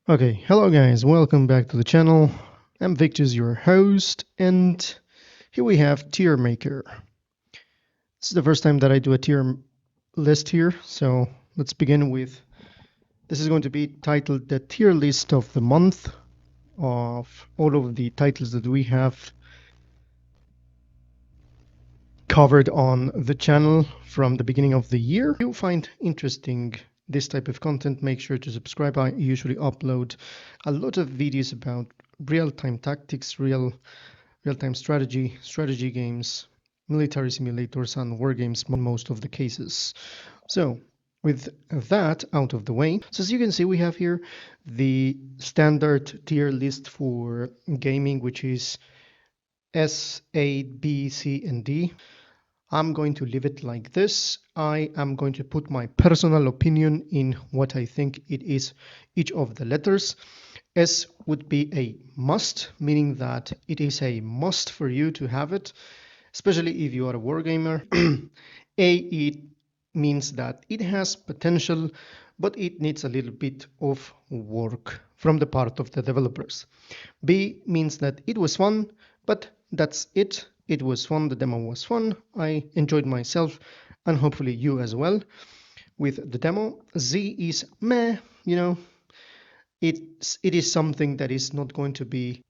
Okay, hello guys, welcome back to the channel. I'm Victus, your host, and here we have Tier Maker. This is the first time that I do a tier list here, so let's begin with. This is going to be titled the tier list of the month of all of the titles that we have covered on the channel from the beginning of the year. If you find interesting this type of content, make sure to subscribe. I usually upload a lot of videos about real-time tactics, real-time strategy games, military simulators, and war games in most of the cases. So with that out of the way, so as you can see, we have here the standard tier list for gaming, which is S, A, B, C, and D. I'm going to leave it like this. I am going to put my personal opinion in what I think it is each of the letters. S would be a must, meaning that it is a must for you to have it, especially if you are a wargamer. A, it means that it has potential, but it needs a little bit of work from the part of the developers. B means that it was fun, but that's it. It was fun, the demo was fun, I enjoyed myself, and hopefully you as well with the demo. Z is meh, it is something that is not going to be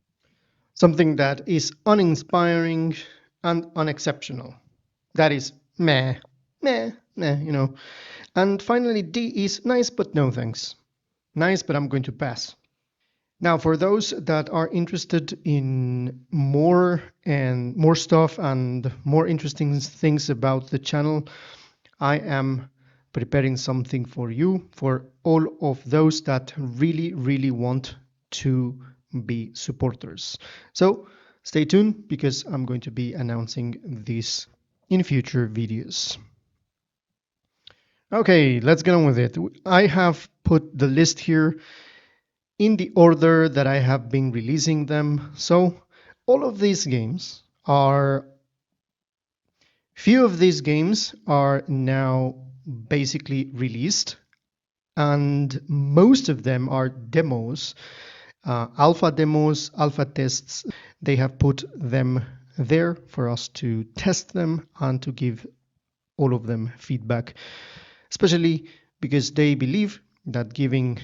something that is uninspiring and unexceptional. That is meh, meh, meh. And finally, D is nice, but no thanks. Nice, but I'm going to pass. Now, for those that are interested in more stuff and more interesting things about the channel, I am preparing something for you, for all of those that really want to be supporters. So stay tuned because I'm going to be announcing this in future videos. Okay, let's get on with it. I have put the list here in the order that I have been releasing them. So all of these games are, few of these games are now basically released, and most of them are demos, alpha demos, alpha tests. They have put them there for us to test them and to give all of them feedback, especially because they believe that giving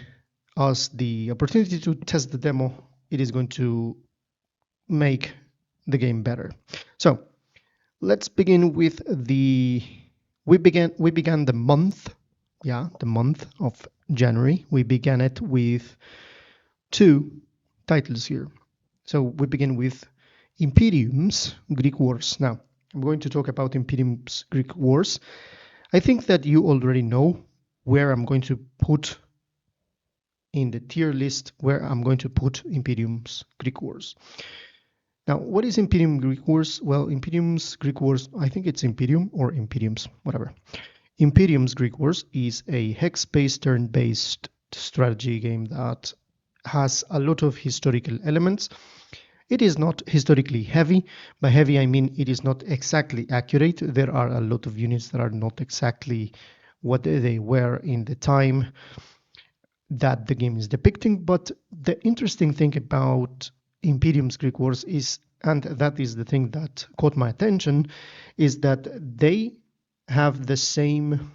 us the opportunity to test the demo, it is going to make the game better. So let's begin with we began the month, the month of January. We began it with two titles here. So we begin with Imperium's Greek Wars. Now, I'm going to talk about Imperium's Greek Wars. I think that you already know where I'm going to put in the tier list, where I'm going to put Imperium's Greek Wars. Now, what is Imperium Greek Wars? Well, Imperium's Greek Wars, I think it's Imperium or Imperium's, whatever. Imperium's Greek Wars is a hex-based, turn-based strategy game that has a lot of historical elements. It is not historically heavy. By heavy, I mean it is not exactly accurate. There are a lot of units that are not exactly what they were in the time that the game is depicting. But the interesting thing about Imperium's Greek Wars is, and that is the thing that caught my attention, is that have the same,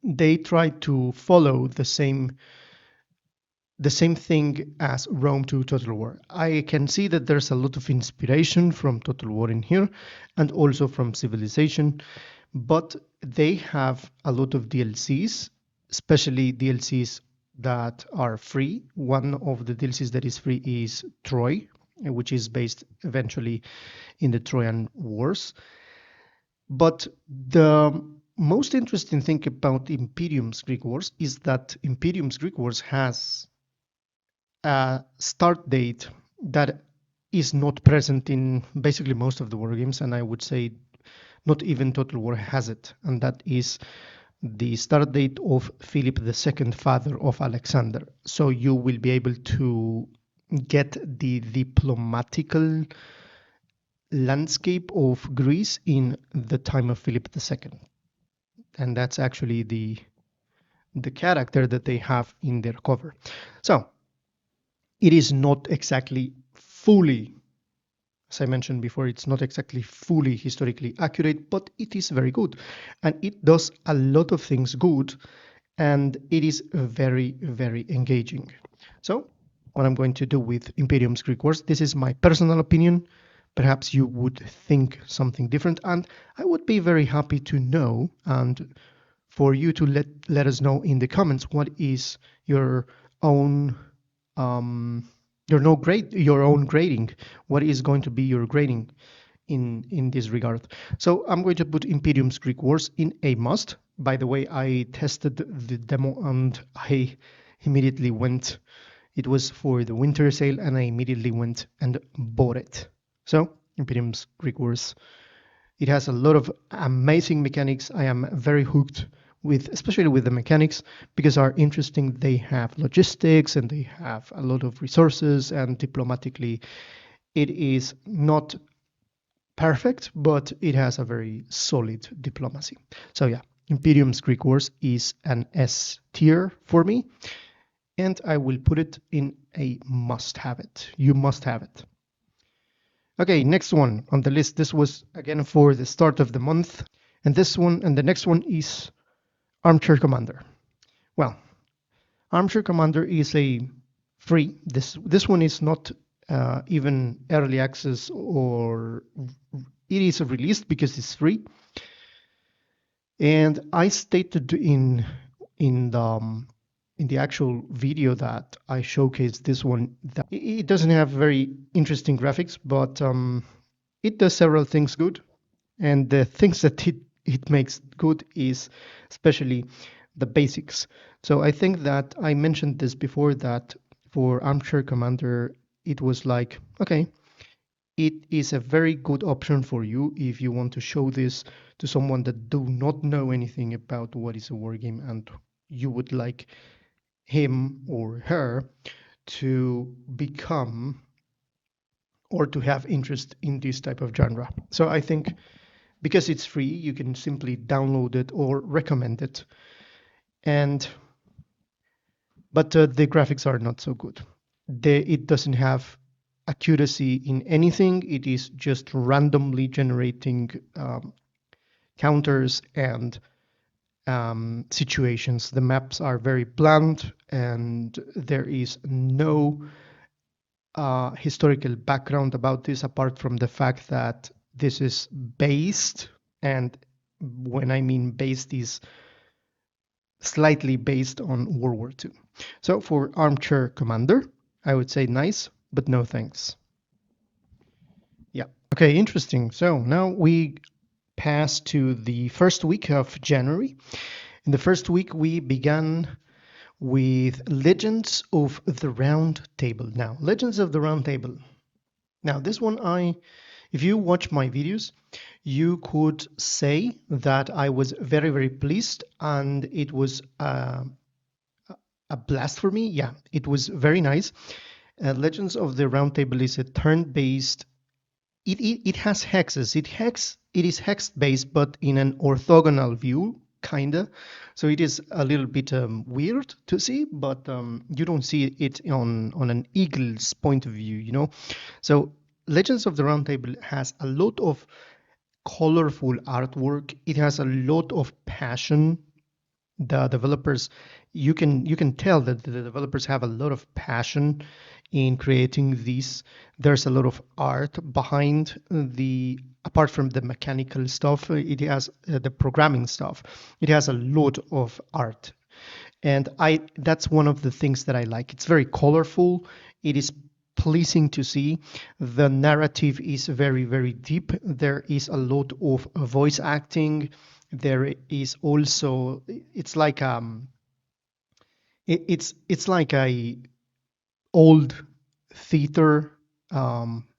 they try to follow the same thing as Rome 2 Total War. I can see that there's a lot of inspiration from Total War in here and also from Civilization, but they have a lot of DLCs, especially DLCs that are free. One of the DLCs that is free is Troy, which is based eventually in the Trojan Wars. But the most interesting thing about Imperium's Greek Wars is that Imperium's Greek Wars has a start date that is not present in basically most of the war games, and I would say not even Total War has it, and that is the start date of Philip II, father of Alexander. So you will be able to get the diplomatical landscape of Greece in the time of Philip II, and that's actually the character that they have in their cover. So it is not exactly fully, as I mentioned before, it's not exactly fully historically accurate, but it is very good. And it does a lot of things good, and it is very, very engaging. So what I'm going to do with Imperium's Greek Wars, this is my personal opinion. Perhaps you would think something different, and I would be very happy to know, and for you to let us know in the comments what is your own your own grading. What is going to be your grading in this regard? So I'm going to put Imperium's Greek Wars in a must. By the way, I tested the demo and I immediately went. It was for the winter sale, and I immediately went and bought it. So Imperium's Greek Wars. It has a lot of amazing mechanics. I am very hooked with, especially with the mechanics, because are interesting. They have logistics and they have a lot of resources, and diplomatically it is not perfect, but it has a very solid diplomacy. So yeah, Imperium's Greek Wars is an S tier for me, and I will put it in a must have it. You must have it. Okay, next one on the list. This was again for the start of the month. And this one and the next one is Armchair Commander. Well, Armchair Commander is a free. This one is not even early access, or it is released because it's free. And I stated in the actual video that I showcased this one that it doesn't have very interesting graphics, but it does several things good. And the things that it makes good is especially the basics. So I think that I mentioned this before, that for Armchair Commander, it was like, okay, it is a very good option for you if you want to show this to someone that do not know anything about what is a wargame, and you would like him or her to become or to have interest in this type of genre. So I think because it's free, you can simply download it or recommend it. But the graphics are not so good. It doesn't have accuracy in anything. It is just randomly generating counters and situations. The maps are very bland, and there is no historical background about this apart from the fact that this is based, and when I mean based, is slightly based on World War II. So for Armchair Commander, I would say nice, but no thanks. Yeah. Okay, interesting. So now we pass to the first week of January. In the first week, we began with Legends of the Round Table. Now, Legends of the Round Table. Now, this one, if you watch my videos, you could say that I was very, very pleased, and it was a blast for me. Yeah, it was very nice. Legends of the Round Table is a turn-based. It has hexes. It is hex-based, but in an orthogonal view, kinda. So it is a little bit weird to see, but you don't see it on an eagle's point of view, you know. So Legends of the Round Table has a lot of colorful artwork. It has a lot of passion. The developers, you can tell that the developers have a lot of passion in creating these. There's a lot of art behind apart from the mechanical stuff. It has the programming stuff. It has a lot of art, and that's one of the things that I like. It's very colorful. It is pleasing to see. The narrative is very, very deep. There is a lot of voice acting. There is also, it's like it's like a old theater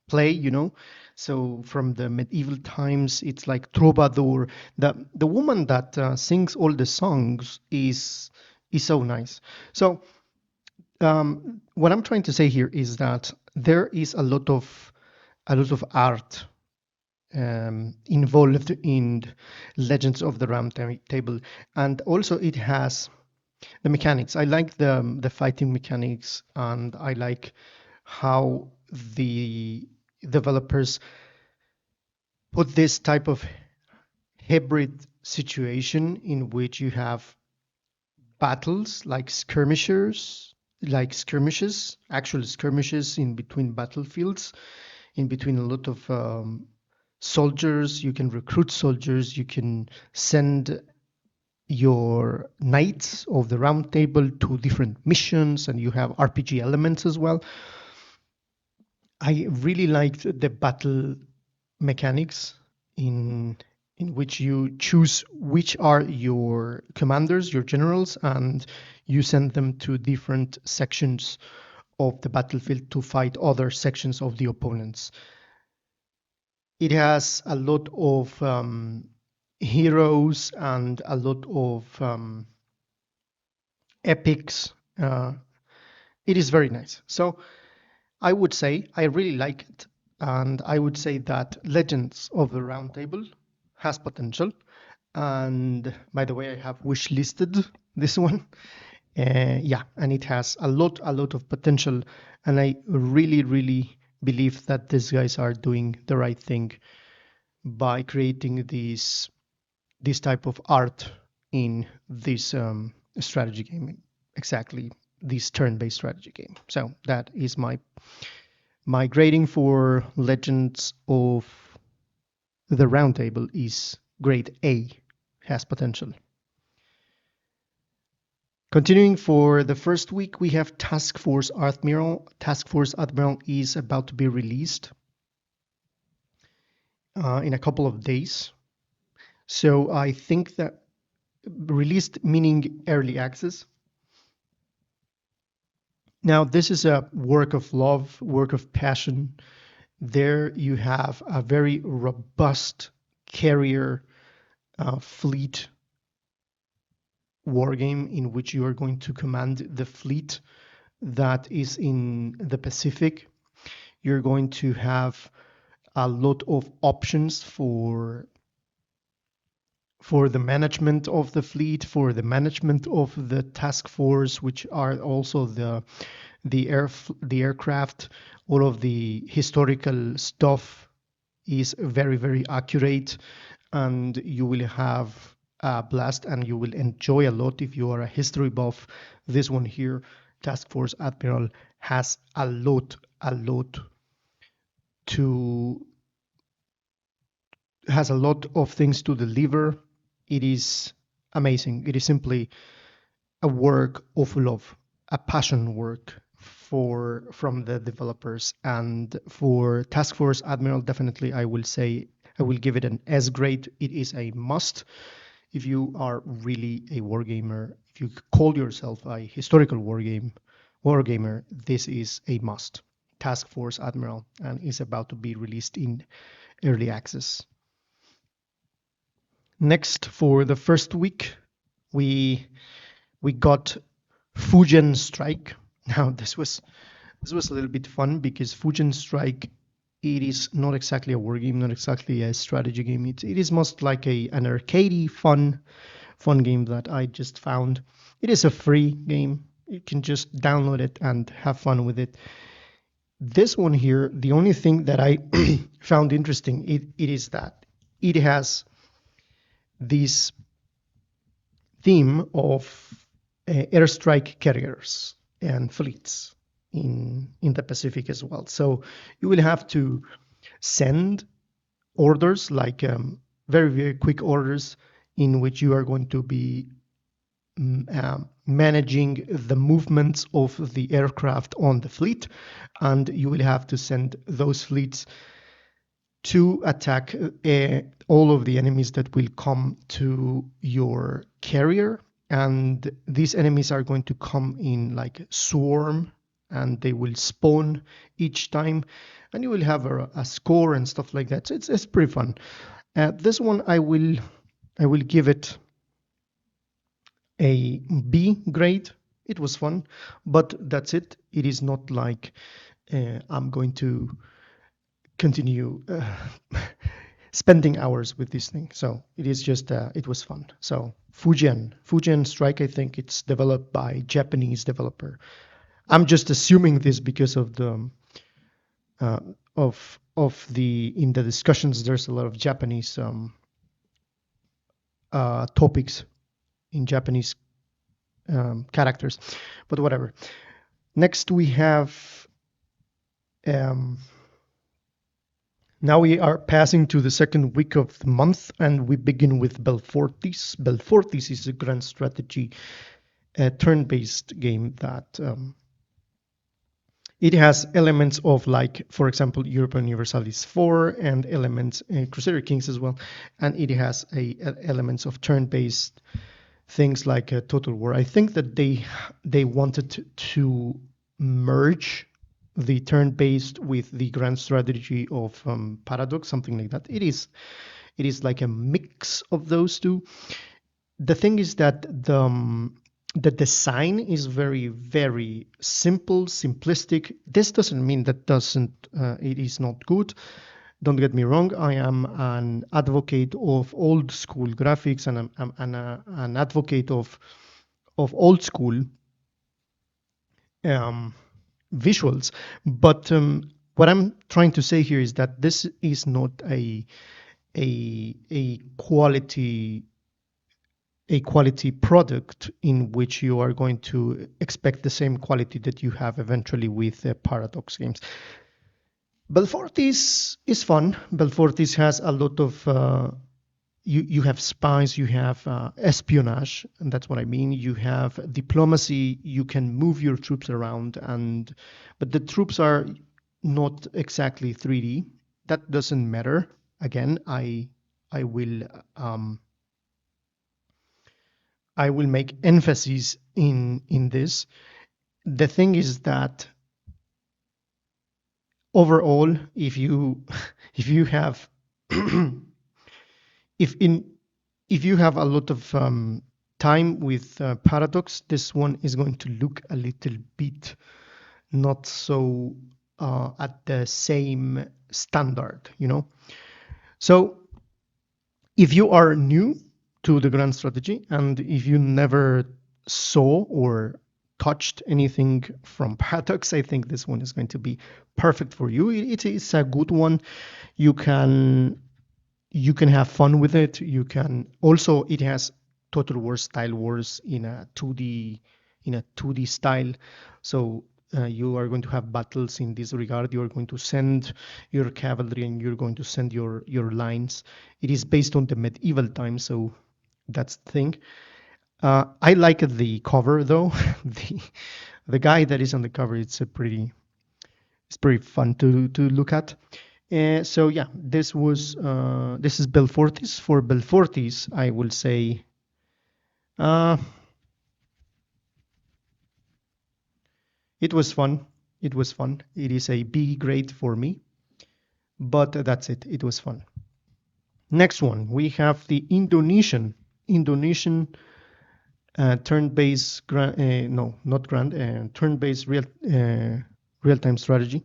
play, you know. So from the medieval times, it's like troubadour. The woman that sings all the songs is so nice. So what I'm trying to say here is that there is a lot of art involved in Legends of the Round Table, and also it has the mechanics. I like the fighting mechanics, and I like how the developers put this type of hybrid situation in which you have battles like skirmishes, actual skirmishes in between battlefields, in between a lot of soldiers. You can recruit soldiers, you can send your knights of the round table to different missions, and you have RPG elements as well. I really liked the battle mechanics in which you choose which are your commanders, your generals, and you send them to different sections of the battlefield to fight other sections of the opponents. It has a lot of heroes and a lot of epics. It is very nice. So I would say I really like it, and I would say that Legends of the Round Table has potential. And by the way, I have wish listed this one. Yeah, and it has a lot of potential, and I really believe that these guys are doing the right thing by creating this type of art in this strategy game, exactly this turn-based strategy game. So that is my grading for Legends of the Round Table is grade A, has potential. Continuing for the first week, we have Task Force Admiral. Task Force Admiral is about to be released in a couple of days. So I think that released meaning early access. Now, this is a work of love, work of passion. There you have a very robust carrier fleet war game in which you are going to command the fleet that is in the Pacific. You're going to have a lot of options for the management of the fleet, for the management of the task force, which are also the aircraft. All of the historical stuff is very accurate, and you will have a blast and you will enjoy a lot if you are a history buff. This one here, Task Force Admiral, has a lot to has a lot of things to deliver. It is amazing. It is simply a work of love, a passion work from the developers. And for Task Force Admiral, definitely I will say I will give it an S grade. It is a must. If you are really a wargamer, if you call yourself a historical wargamer, this is a must. Task Force Admiral, and is about to be released in early access. Next, for the first week, we got Fujian Strike. Now this was a little bit fun because Fujian Strike, it is not exactly a war game, not exactly a strategy game. It is most like an arcadey fun game that I just found. It is a free game. You can just download it and have fun with it. This one here, the only thing that I found interesting, it is that it has this theme of airstrike carriers and fleets in the Pacific as well. So you will have to send orders, like very quick orders, in which you are going to be managing the movements of the aircraft on the fleet, and you will have to send those fleets to attack all of the enemies that will come to your carrier. And these enemies are going to come in like swarm, and they will spawn each time, and you will have a score and stuff like that. So it's pretty fun. This one I will give it a B grade. It was fun, but that's it. It is not like I'm going to continue spending hours with this thing. So it is just it was fun. So Fujian Strike, I think it's developed by Japanese developer. I'm just assuming this because of the uh, of the in the discussions. There's a lot of Japanese topics in Japanese characters, but whatever. Next we have um, now we are passing to the second week of the month, and we begin with Belfortis. Belfortis is a grand strategy turn-based game that it has elements of, like, for example, Europa Universalis 4 and elements Crusader Kings as well, and it has elements of turn-based things like Total War. I think that they wanted to merge the turn-based with the grand strategy of Paradox, something like that. It is like a mix of those two. The thing is that the design is very, very simple, simplistic. This doesn't mean that it is not good. Don't get me wrong. I am an advocate of old school graphics, and I'm an advocate of old school visuals. But what I'm trying to say here is that this is not a quality product in which you are going to expect the same quality that you have eventually with Paradox games. Belfortis is fun. Belfortis has a lot of you have spies, you have espionage, and that's what I mean. You have diplomacy. You can move your troops around, but the troops are not exactly 3D. That doesn't matter. Again, I will make emphasis in this. The thing is that overall, if you have if you have a lot of time with Paradox, this one is going to look a little bit not so at the same standard, So if you are new to the grand strategy, and if you never saw or touched anything from Paradox, I think this one is going to be perfect for you. It is a good one. You can have fun with it. You can also, it has Total War style wars in a 2D style. So you are going to have battles in this regard. You are going to send your cavalry and you're going to send your lines. It is based on the medieval times, so that's the thing. I like the cover though. the guy that is on the cover, it's pretty fun to look at. So yeah, this is Belfortis. For Belfortis, I will say it was fun. It was fun. It is a B grade for me, but that's it. It was fun. Next one, we have the Indonesian turn-based no, not grand, turn-based real-time strategy.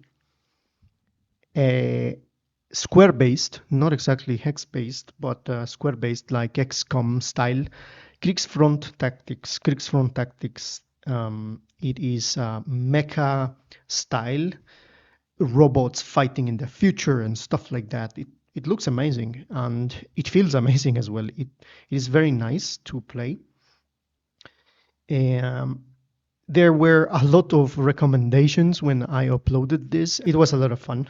Square-based, not exactly hex-based, but square-based, like XCOM style. Kriegsfront Tactics. Kriegsfront Tactics. It is mecha style, robots fighting in the future and stuff like that. It looks amazing, and it feels amazing as well. It is very nice to play. There were a lot of recommendations when I uploaded this. It was a lot of fun.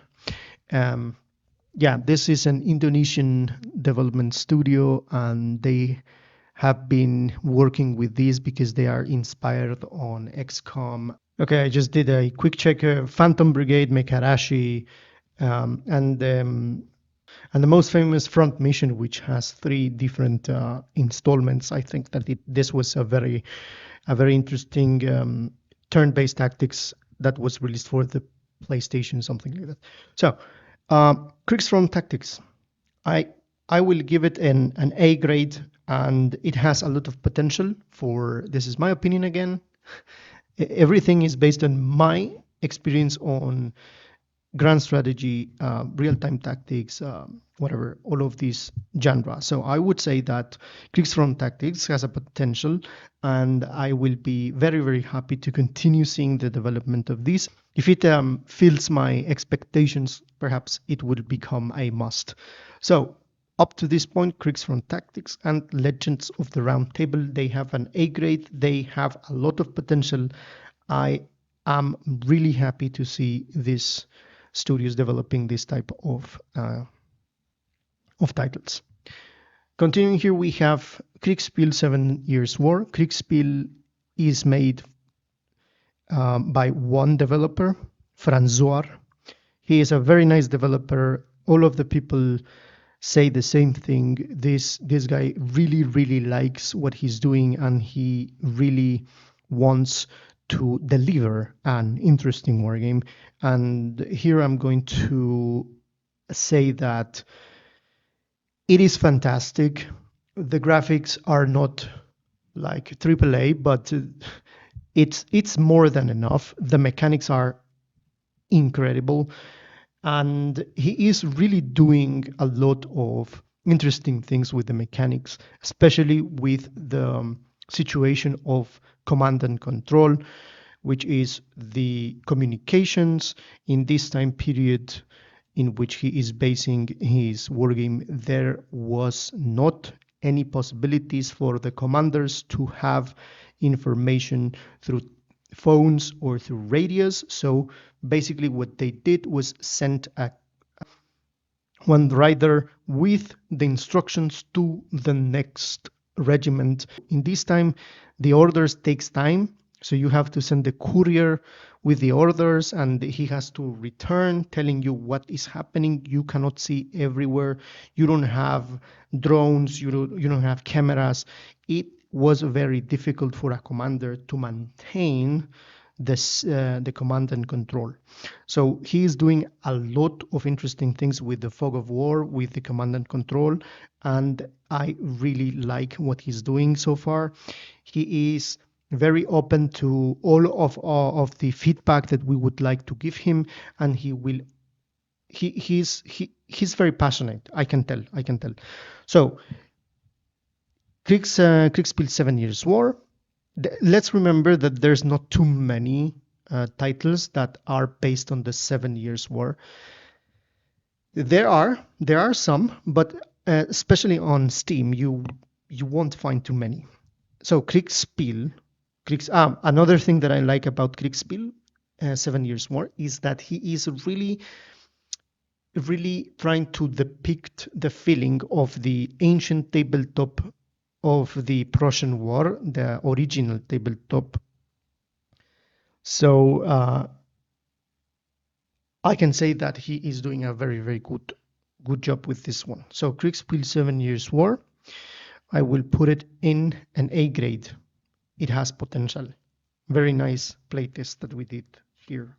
Yeah, this is an Indonesian development studio, and they have been working with this because they are inspired on XCOM. Okay, I just did a quick check. Phantom Brigade, Mekarashi, and the most famous Front Mission, which has 3 different installments. I think that this was a very interesting turn-based tactics that was released for the PlayStation, something like that. So, Kriegsfront Tactics, I will give it an A grade, and it has a lot of potential for. This is my opinion again. Everything is based on my experience on grand strategy, real-time tactics, whatever, all of these genre. So I would say that Krigsfront Tactics has a potential, and I will be very, very happy to continue seeing the development of this. If it fills my expectations, perhaps it will become a must. So up to this point, Krigsfront Tactics and Legends of the Round Table, they have an A grade. They have a lot of potential. I am really happy to see these studios developing this type of titles. Continuing here, we have Kriegspiel 7 Years War. Kriegspiel is made by one developer, Franzoar. He is a very nice developer. All of the people say the same thing. This guy really likes what he's doing, and he really wants to deliver an interesting wargame. And here I'm going to say that it is fantastic. The graphics are not like AAA, but it's more than enough. The mechanics are incredible, and he is really doing a lot of interesting things with the mechanics, especially with the situation of command and control, which is the communications in this time period in which he is basing his wargame. There was not any possibilities for the commanders to have information through phones or through radios. So basically what they did was send one rider with the instructions to the next regiment. In this time, the orders takes time. So you have to send the courier with the orders, and he has to return telling you what is happening. You cannot see everywhere. You don't have drones. You don't have cameras. It was very difficult for a commander to maintain the command and control. So he is doing a lot of interesting things with the fog of war, with the command and control, and I really like what he's doing so far. He is very open to all of the feedback that we would like to give him, and he's very passionate. I can tell. So Kriegspiel 7 Years War. Let's remember that there's not too many titles that are based on the 7 Years War. There are some, but especially on Steam, you won't find too many. So Kriegspiel, another thing that I like about Kriegspiel 7 Years War is that he is really trying to depict the feeling of the ancient tabletop of the Prussian War, the original tabletop. So I can say that he is doing a very good job with this one. So Kriegspiel 7 Years War, I will put it in an A grade. It has potential. Very nice playtest that we did here.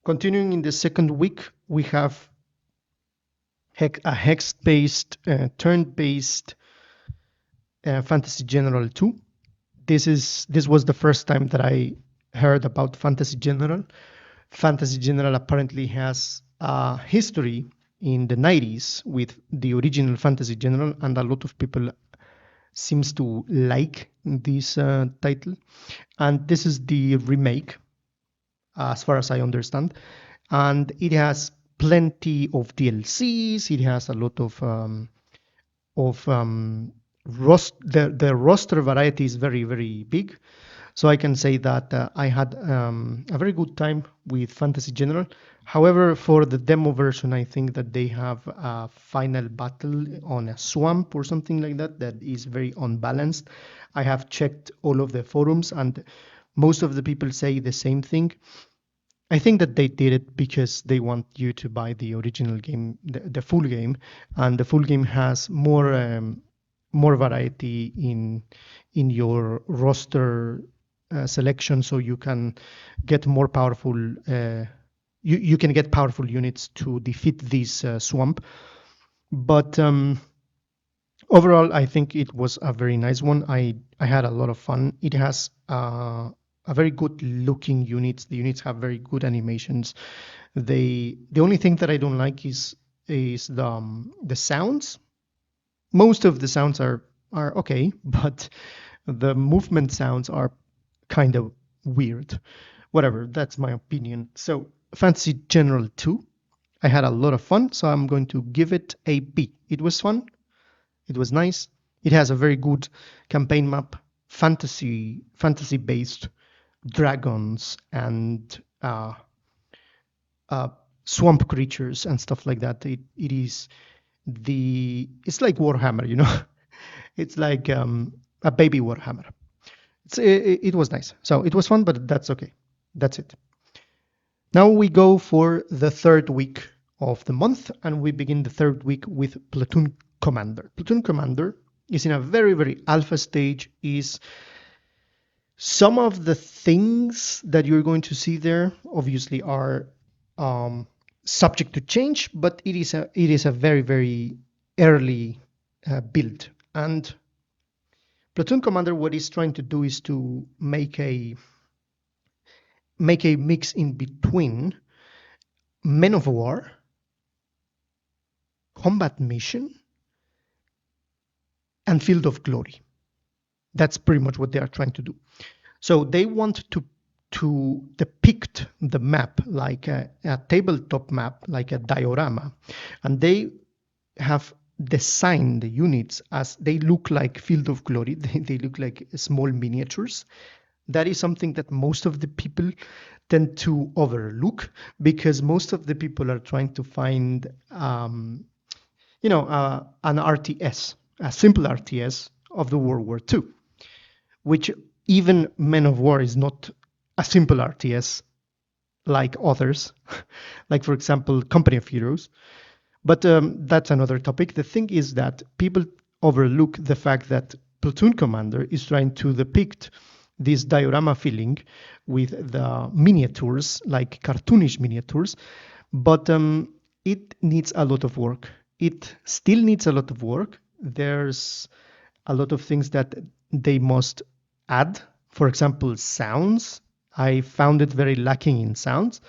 Continuing in the second week, we have a hex-based, turn-based Fantasy General 2. This was the first time that I heard about Fantasy General. Fantasy General apparently has a history in the 90s with the original Fantasy General, and a lot of people seems to like this title. And this is the remake, as far as I understand, and it has plenty of DLCs. It has a lot of the roster variety is very big. So I can say that I had a very good time with Fantasy General. However, for the demo version, I think that they have a final battle on a swamp or something like that that is very unbalanced. I have checked all of the forums, and most of the people say the same thing. I think that they did it because they want you to buy the original game, the full game, and the full game has more variety in your roster selection, so you can get more powerful. You can get powerful units to defeat this swamp. But overall, I think it was a very nice one. I had a lot of fun. It has a a very good looking units. The units have very good animations. The only thing that I don't like is the sounds. Most of the sounds are okay, but the movement sounds are kind of weird. Whatever, that's my opinion. So Fantasy General 2, I had a lot of fun, so I'm going to give it a B. It was fun. It was nice. It has a very good campaign map, fantasy based dragons and uh, swamp creatures and stuff like that. It is it's like Warhammer, you know. It's like a baby Warhammer. It was nice. So it was fun, but that's okay. That's it. Now we go for the third week of the month, and we begin the third week with Platoon Commander. Platoon Commander is in a very, very alpha stage. Is some of the things that you're going to see there obviously are subject to change, but it is a very, very early build. And Platoon Commander, what he's trying to do is to make a mix in between Men of War, Combat Mission, and Field of Glory. That's pretty much what they are trying to do. So they want to depict the map like a tabletop map, like a diorama, and they have designed the units as they look like Field of Glory. They look like small miniatures. That is something that most of the people tend to overlook, because most of the people are trying to find an RTS, a simple RTS of the World War II, which even Men of War is not a simple RTS like others, like for example Company of Heroes. But that's another topic. The thing is that people overlook the fact that Platoon Commander is trying to depict this diorama feeling with the miniatures, like cartoonish miniatures, but it needs a lot of work. It still needs a lot of work. There's a lot of things that they must add. For example, sounds. I found it very lacking in sounds.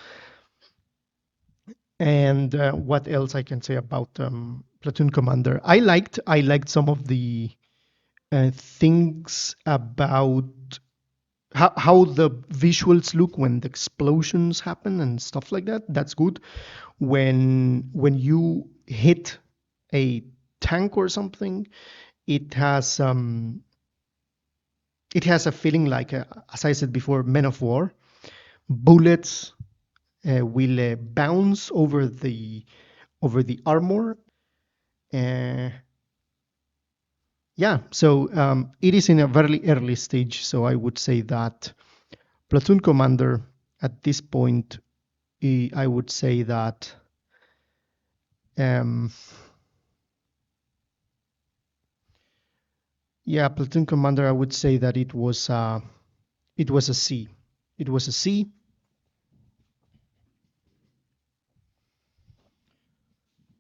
And what else I can say about Platoon Commander? I liked some of the things about how the visuals look when the explosions happen and stuff like that. That's good. When you hit a tank or something, it has a feeling like, as I said before, Men of War. Bullets will bounce over the armor. Yeah, so it is in a very early stage. So I would say that Platoon Commander at this point, I would say that Platoon Commander, I would say that it was a C. It was a C.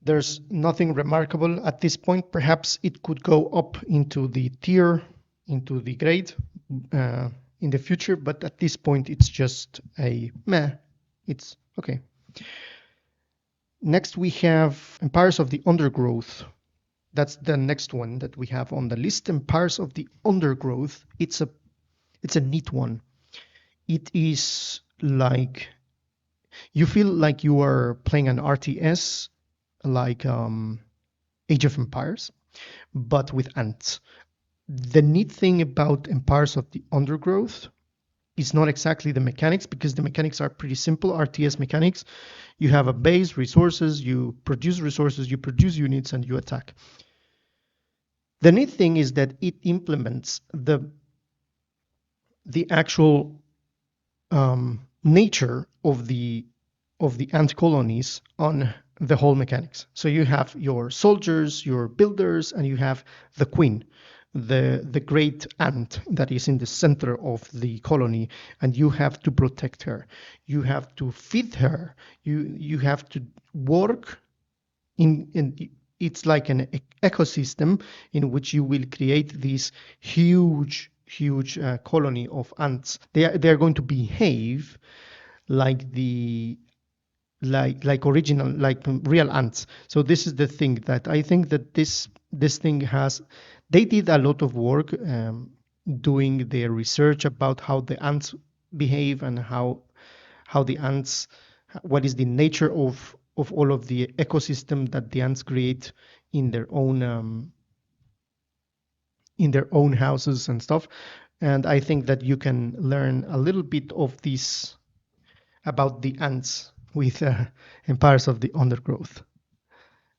There's nothing remarkable at this point. Perhaps it could go up into the tier, into the grade in the future, but at this point it's just a meh. It's okay. Next we have Empires of the Undergrowth. That's the next one that we have on the list. Empires of the Undergrowth. It's a neat one. It is like, you feel like you are playing an RTS, like Age of Empires, but with ants. The neat thing about Empires of the Undergrowth is not exactly the mechanics, because the mechanics are pretty simple RTS mechanics. You have a base, resources, you produce units, and you attack. The neat thing is that it implements the actual nature of the ant colonies on the whole mechanics. So you have your soldiers, your builders, and you have the queen, the great ant that is in the center of the colony, and you have to protect her. You have to feed her. You have to work in it's like an ecosystem in which you will create these huge huge colony of ants. They are going to behave like the like original, like real ants. So this is the thing that I think that this thing has. They did a lot of work doing their research about how the ants behave and how the ants, what is the nature of all of the ecosystem that the ants create in their own houses and stuff. And I think that you can learn a little bit of this about the ants with Empires of the Undergrowth.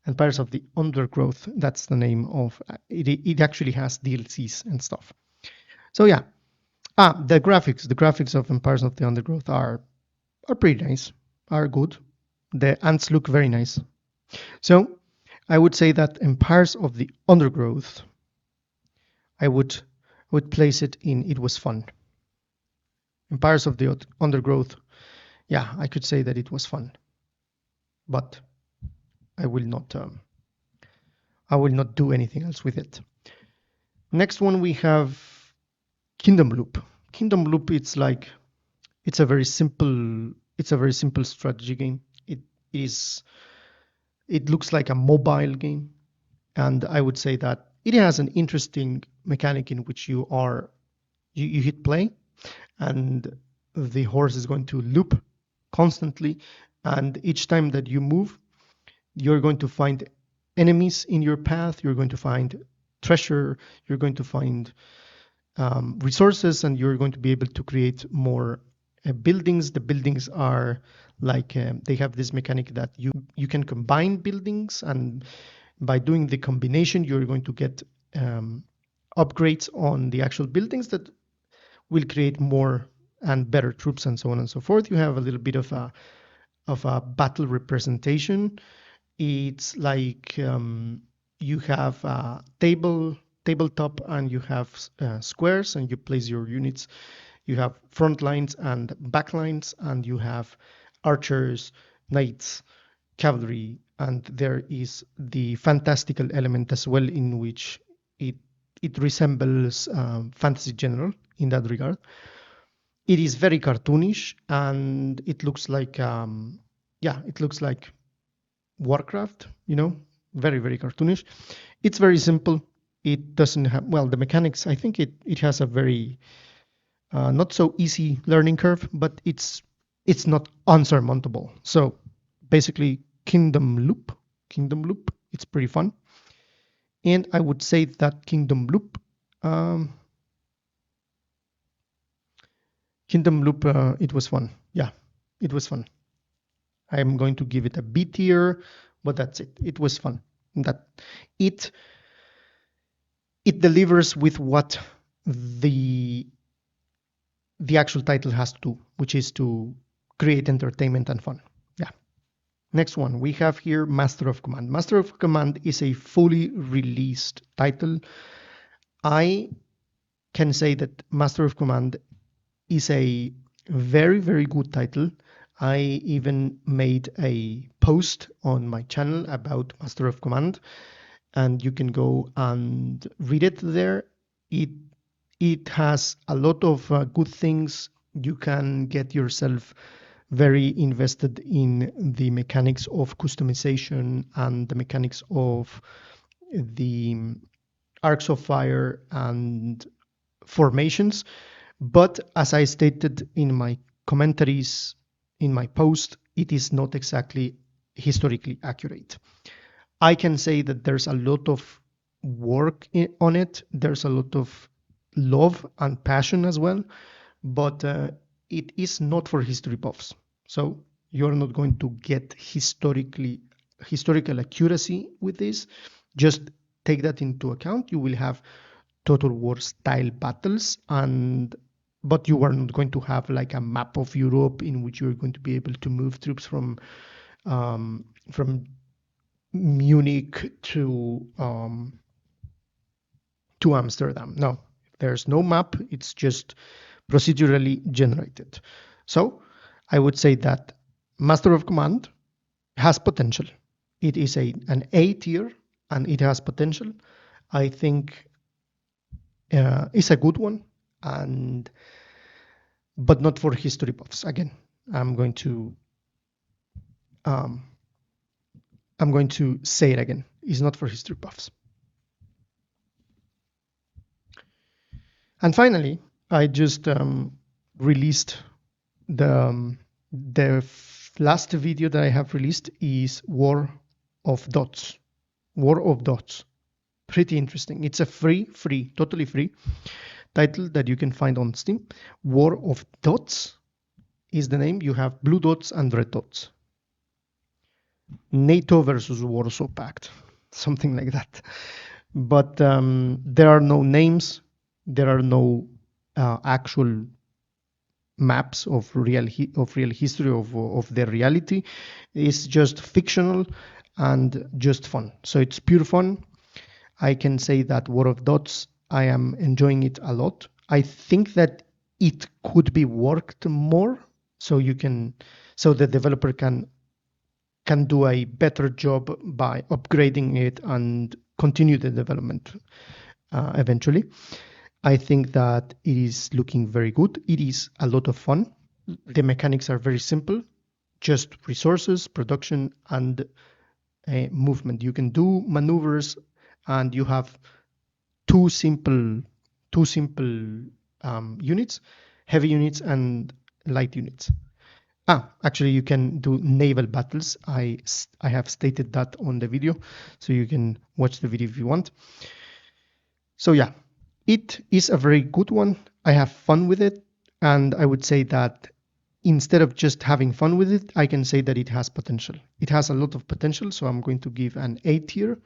Empires of the Undergrowth, that's the name of it. It actually has DLCs and stuff. So yeah, the graphics of Empires of the Undergrowth are pretty nice, are good. The ants look very nice. So I would say that Empires of the Undergrowth, I would place it in it was fun. Empires of the Undergrowth, yeah, I could say that it was fun, but I will not do anything else with it. Next one we have Kingdom Loop. Kingdom Loop, it's a very simple strategy game. It looks like a mobile game, and I would say that it has an interesting mechanic in which you hit play, and the horse is going to loop constantly, and each time that you move, you're going to find enemies in your path, you're going to find treasure, you're going to find resources, and you're going to be able to create more buildings. The buildings are like they have this mechanic that you can combine buildings, and by doing the combination, you're going to get upgrades on the actual buildings that will create more and better troops and so on and so forth. You have a little bit of a battle representation. It's like you have a tabletop, and you have squares, and you place your units. You have front lines and back lines, and you have archers, knights, cavalry, and there is the fantastical element as well, in which it resembles Fantasy General in that regard. It is very cartoonish, and it looks like it looks like Warcraft, very, very cartoonish. It's very simple. It doesn't have, well, the mechanics, I think it has a very not so easy learning curve, but it's not unsurmountable. So basically, Kingdom Loop, it's pretty fun. And I would say that Kingdom Loop, it was fun. Yeah, it was fun. I'm going to give it a B tier, but that's it. It was fun. That it delivers with what the actual title has to do, which is to create entertainment and fun. Yeah. Next one, we have here Master of Command. Master of Command is a fully released title. I can say that Master of Command is a very, very good title. I even made a post on my channel about Master of Command, and you can go and read it there. It has a lot of good things. You can get yourself very invested in the mechanics of customization and the mechanics of the arcs of fire and formations. But as I stated in my commentaries in my post, it is not exactly historically accurate. I can say that there's a lot of work on it. There's a lot of love and passion as well, but it is not for history buffs. So you're not going to get historical accuracy with this. Just take that into account. You will have Total War style battles, but you are not going to have like a map of Europe in which you're going to be able to move troops from Munich to Amsterdam. No, there's no map. It's just procedurally generated. So I would say that Master of Command has potential. It is an A tier, and it has potential. I think it's a good one. but not for history buffs. Again, I'm going to say it again. It's not for history buffs. And finally, I just released the last video that I have released is War of Dots. War of Dots. Pretty interesting. It's a totally free title that you can find on Steam. War of Dots is the name. You have blue dots and red dots. NATO versus Warsaw Pact, something like that. But there are no names. There are no actual maps of real history of their reality. It's just fictional and just fun. So it's pure fun. I can say that War of Dots, I am enjoying it a lot. I think that it could be worked more, so the developer can do a better job by upgrading it and continue the development eventually. I think that it is looking very good. It is a lot of fun. The mechanics are very simple, just resources, production, and movement. You can do maneuvers, and you have two simple units, heavy units and light units. Actually, you can do naval battles. I have stated that on the video, so you can watch the video if you want. So yeah, it is a very good one. I have fun with it, and I would say that instead of just having fun with it, I can say that it has potential. It has a lot of potential, so I'm going to give an A tier.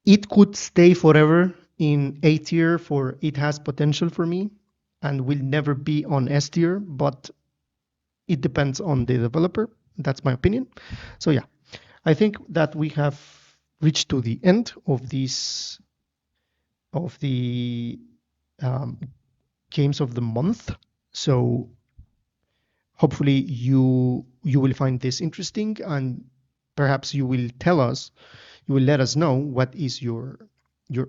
It could stay forever in A tier, for it has potential for me, and will never be on S tier, but it depends on the developer. That's my opinion. So yeah, I think that we have reached to the end of these games of the month. So hopefully you will find this interesting, and perhaps you will let us know what is your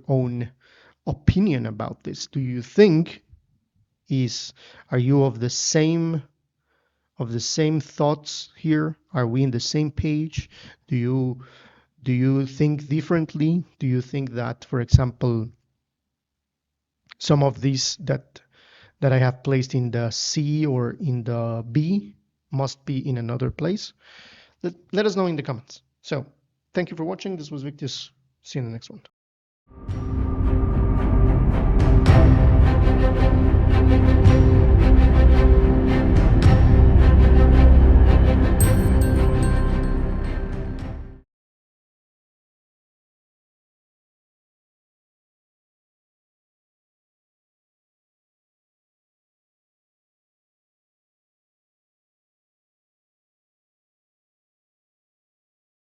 own opinion about this. Do you think are you of the same thoughts here? Are we in the same page? Do you think differently? Do you think that, for example, some of these that I have placed in the C or in the B must be in another place? Let us know in the comments. So thank you for watching. This was Victus. See you in the next one.